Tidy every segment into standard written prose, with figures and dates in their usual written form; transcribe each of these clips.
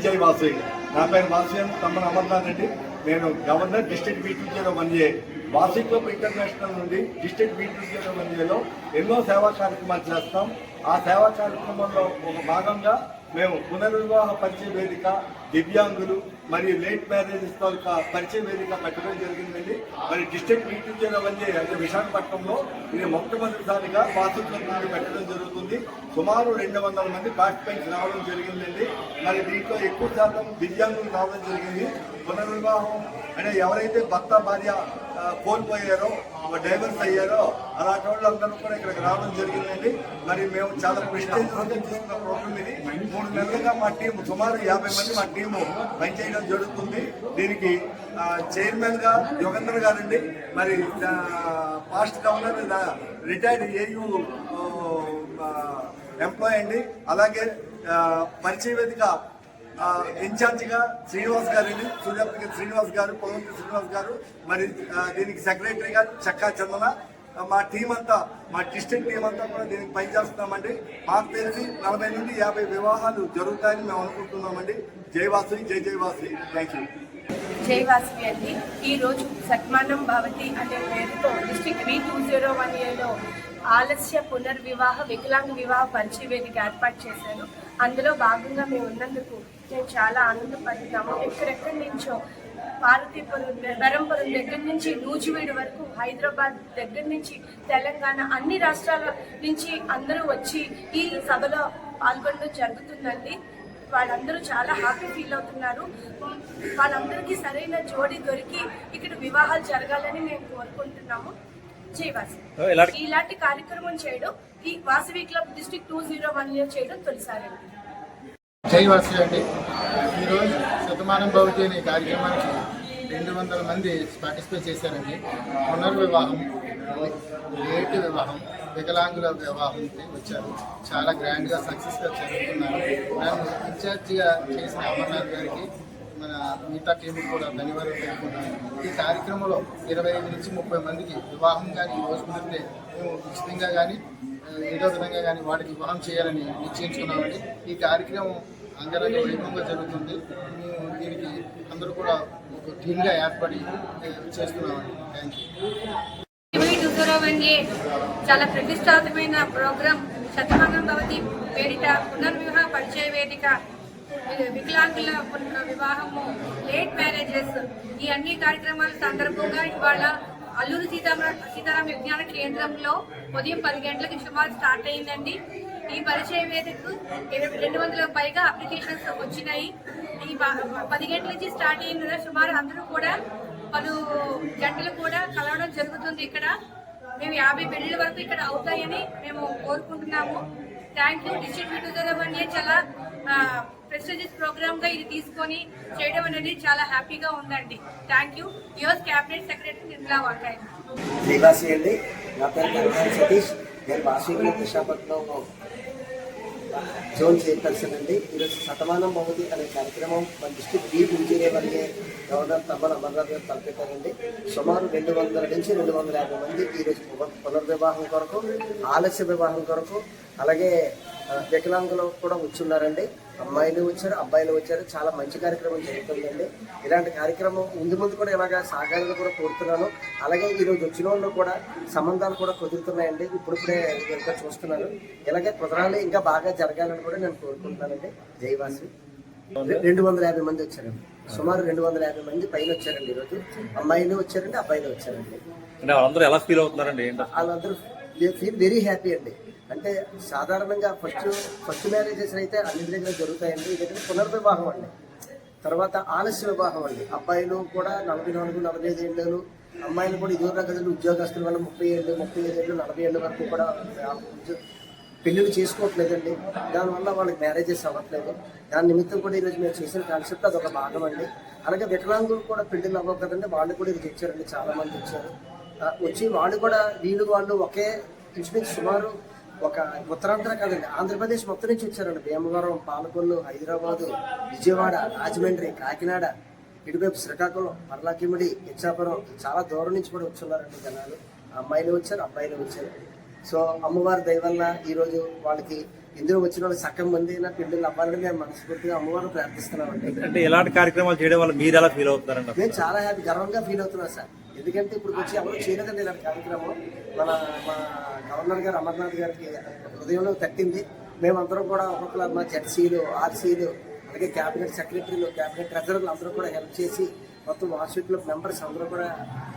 జై వాసవి. నా పేరు వాసవి తమ్మన అమర్నాథ్ రెడ్డి. నేను governor district B201A Vasavi club international నుండి డిస్ట్రిక్ట్ B201Aలో ఎన్నో సేవా కార్యక్రమాలు చేస్తాం. ఆ సేవా కార్యక్రమంలో ఒక భాగంగా మేము పునర్వివాహ పరిచయ వేదిక, దివ్యాంగులు మరియు లేట్ మ్యారేజెస్ తాలూకా పరిచయ వేదిక పెట్టడం జరిగిందండి. మరి డిస్ట్రిక్ట్ B201A అంటే విశాఖపట్నంలో ఇది మొట్టమొదటిసారిగా వాసవి క్లబ్ నుండి పెట్టడం జరుగుతుంది. సుమారు 200 మంది పార్టిసిపెంట్స్ రావడం జరిగిందండి. మరి దీంట్లో ఎక్కువ శాతం దివ్యాంగులు రావడం జరిగింది. పునర్వివాహం అంటే ఎవరైతే భర్త భార్య కోల్పోయారో, డైవర్స్ అయ్యారో అలాంటి వాళ్ళందరూ కూడా ఇక్కడికి రావడం జరిగిందండి. మరి మేము చాలా ప్రెస్టీజియస్గా తీసుకున్న ప్రోగ్రామ్ ఇది. 3 నెలలుగా మా టీము సుమారు 50 మంది మా టీము పనిచేయడం జరుగుతుంది. దీనికి చైర్మన్ గా యోగేంద్ర గారండి, మరి past governor retired AU employee అండి. అలాగే పరిచయ వేదిక ఇన్ఛార్జిగా శ్రీనివాస్ గారండి, సూర్యాపల్లి శ్రీనివాస్ గారు, పొలవంతి శ్రీనివాస్ గారు, మరి దీనికి సెక్రటరీగా చక్కా చందన. మా టీం అంతా, మా డిస్ట్రిక్ట్ టీం అంతా కూడా దీనికి పనిచేస్తున్నామండి. మాకు తెలిసి 40 నుండి 50 వివాహాలు జరుగుతాయని మేము అనుకుంటున్నామండి. జై వాసవి, జై జై వాసవి. Thank you. జై వాసవి అండి. ఈరోజు సత్మానం భవతి అనే పేరుతో డిస్ట్రిక్ట్ B201Aలో ఆలస్య పునర్వివాహ వికలాంగ వివాహ పరిచయ వేదిక ఏర్పాటు చేశారు. అందులో భాగంగా మేము ఉన్నందుకు మేము చాలా ఆనందపడుతున్నాము. ఎక్కడెక్కడి నుంచో పార్వతీపురం, బెరంపురం దగ్గర నుంచి నూజివీడు వరకు, హైదరాబాద్ దగ్గర నుంచి తెలంగాణ, అన్ని రాష్ట్రాల నుంచి అందరూ వచ్చి ఈ సభలో పాల్గొనడం జరుగుతుందండి. వాళ్ళందరూ చాలా హ్యాపీ ఫీల్ అవుతున్నారు. వాళ్ళందరికీ సరైన జోడి దొరికి ఇక్కడ వివాహాలు జరగాలని మేము కోరుకుంటున్నాము. జై వాసవి. ఇలాంటి కార్యక్రమం చేయడం ఈ వాసవి క్లబ్ డిస్ట్రిక్ట్ 201A చేయడం తొలిసారండి. జై వాసవి అండి. ఈరోజు శతమానం భవతి అనే కార్యక్రమానికి 200 మంది పార్టిసిపేట్ చేశారండి. పునర్వివాహం, లేట్ వివాహం, వికలాంగుల వివాహం వచ్చారు. చాలా గ్రాండ్గా సక్సెస్గా జరుగుతున్నారు. నన్ను ఇన్ఛార్జిగా చేసిన అమర్నాథ్ గారికి, మన మిగతా టీంకి కూడా ధన్యవాదాలు తెలుపుకుంటున్నాను. ఈ కార్యక్రమంలో 25 నుంచి 30 మందికి వివాహం కానీ ఈ రోజు కుదిరితే మేము ఉచితంగా కానీ ఏదో విధంగా కానీ వాటికి వివాహం చేయాలని నిశ్చయించుకున్నామండి. ఈ కార్యక్రమం అంగరంగ వైభవంగా జరుగుతుంది. మేము దీనికి అందరూ కూడా ఒక టీమ్గా ఏర్పడి చేస్తున్నామండి. Thank you. B201A చాలా ప్రతిష్టాత్మకమైన ప్రోగ్రాం శతమానం భవతి పేరిట పునర్వివాహ పరిచయ వేదిక, వికలాంగుల వివాహము, లేట్ మ్యారేజెస్, ఈ అన్ని కార్యక్రమాల సందర్భంగా ఇవాళ అల్లూరు సీతారామ విజ్ఞాన కేంద్రంలో ఉదయం 10 గంటలకు సుమారు స్టార్ట్ అయిందండి. ఈ పరిచయ వేదికకు 200 పైగా అప్లికేషన్స్ వచ్చినాయి. ఈ 10 గంటల నుంచి స్టార్ట్ అయిన సుమారు అందరూ కూడా పలు గంటలు కూడా కలవడం జరుగుతుంది. ఇక్కడ మేము 50 పెళ్లిళ్ళ వరకు ఇక్కడ అవుతాయని మేము కోరుకుంటున్నాము. Thank you. డిస్ట్రిక్ట్ B201A చాలా ప్రెస్టీజియస్ ప్రోగ్రామ్ గా ఇది తీసుకొని చేయడం అనేది చాలా హ్యాపీగా ఉందండి. Thank you. US cabinet secretary Nirmala వాకాయ్. జై వాసవి అండి. నా పేరు కరుణాని సతీష్. నేను వాసవి విశాఖపట్నం జోన్ చైర్పర్సన్ అండి. ఈరోజు శతమానం భవతి అనే కార్యక్రమం మన district B201A governor Tammana Amarnath గారు తలపెట్టారండి. సుమారు 200 నుంచి 250 మంది ఈరోజు పునర్వివాహం కొరకు, ఆలస్య వివాహం కొరకు, అలాగే వికలాంగులు కూడా వచ్చున్నారండి. అమ్మాయిలు వచ్చారు, అబ్బాయిలు వచ్చారు. చాలా మంచి కార్యక్రమం జరుగుతుందండి. ఇలాంటి కార్యక్రమం ముందు కూడా ఇలాగా సాగాలని కూడా కోరుతున్నాను. అలాగే ఈరోజు వచ్చిన వాళ్ళు కూడా సంబంధాలు కూడా కుదురుతున్నాయండి. ఇప్పుడిప్పుడే ఇంకా చూస్తున్నాను. ఇలాగే కుదరాలి, ఇంకా బాగా జరగాలని కూడా నేను కోరుకుంటున్నానండి. జై వాసవి. 250 మంది వచ్చారండి. సుమారు 250 మంది పైన వచ్చారండి. ఈరోజు అమ్మాయిలు వచ్చారండి, అబ్బాయిలు వచ్చారండి. వాళ్ళందరూ ఫీల్ వెరీ హ్యాపీ అండి. అంటే సాధారణంగా ఫస్ట్ మ్యారేజెస్ అయితే అన్ని దగ్గర జరుగుతాయండి. ఇదైతే పునర్వివాహం అండి. తర్వాత ఆలస్య వివాహం అండి. అబ్బాయిలు కూడా 44, 45 ఏళ్ళు, అమ్మాయిలు కూడా ఇదివరకు కదండి ఉద్యోగస్తుల వల్ల 30 ఏళ్ళు, 35 ఏళ్ళు, 40 ఏళ్ళ వరకు కూడా పెళ్ళిళ్ళు చేసుకోవట్లేదండి. దానివల్ల వాళ్ళకి మ్యారేజెస్ అవ్వట్లేదు. దాని నిమిత్తం కూడా ఈరోజు మేము చేసిన కాన్సెప్ట్ అదొక భాగం అండి. అలాగే వికలాంగులు కూడా పెళ్ళిళ్ళు అవ్వవు కదండి, వాళ్ళు కూడా ఇది వచ్చారండి. చాలా మంది వచ్చారు. వచ్చి వాళ్ళు కూడా వాళ్ళు ఒకే ఇంచుమించు సుమారు ఒక ఉత్తరాంధ్ర కదండి, ఆంధ్రప్రదేశ్ మొత్తం నుంచి వచ్చారండి. భీమవరం, పాలకొల్లు, హైదరాబాదు, విజయవాడ, రాజమండ్రి, కాకినాడ, ఇటువైపు శ్రీకాకుళం, పర్లాకిమిడి, ఇచ్చాపురం, చాలా దూరం నుంచి కూడా వచ్చున్నారండి జనాలు. అమ్మాయిలు వచ్చారు, అబ్బాయిలు వచ్చారు. సో అమ్మవారి దయ వల్ల ఈరోజు వాళ్ళకి ఇందులో వచ్చిన వాళ్ళు సగం మంది అయినా పెళ్ళిళ్ళు అవ్వాలని మేము మనస్ఫూర్తిగా అమ్మవారిని ప్రార్థిస్తున్నామండి. అంటే ఎలాంటి కార్యక్రమాలు చేయడం వల్ల మీరు ఎలా ఫీల్ అవుతారండి? మేము చాలా హ్యాపీ గర్వంగా ఫీల్ అవుతున్నాం సార్. ఎందుకంటే ఇప్పుడు వచ్చి ఎవరు చేయలేదండి ఇలాంటి కార్యక్రమం. మా గవర్నర్ గారు అమర్నాథ్ గారికి హృదయంలో తట్టింది. మేమందరం కూడా ఒక్కొక్కరు మా జెడ్సీలు, ఆర్సీలు, అలాగే క్యాబినెట్ సెక్రటరీలు, క్యాబినెట్ ట్రెజరర్లు అందరూ కూడా హెల్ప్ చేసి మొత్తం వాట్సాప్ క్లబ్ మెంబర్స్ అందరూ కూడా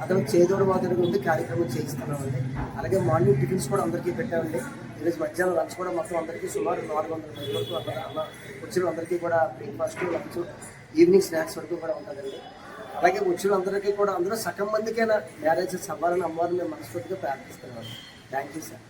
అతను చేదోడు మాదిరిగా ఉండి కార్యక్రమం చేయిస్తున్నామండి. అలాగే మార్నింగ్ టిఫిన్స్ కూడా అందరికీ పెట్టామండి. ఈరోజు మధ్యాహ్నం లంచ్ కూడా మొత్తం అందరికీ సుమారు 400 మంది వరకు వచ్చిన అందరికీ కూడా బ్రేక్ఫాస్ట్, లంచ్, ఈవినింగ్ స్నాక్స్ వరకు కూడా ఉంటుందండి. అలాగే వచ్చిన అందరికీ కూడా అందరూ సగం మందికైనా మ్యారేజెస్ అవ్వాలని అమ్మవారిని మేము మనస్ఫూర్తిగా ప్రార్థిస్తున్నామండి. Thank you sir.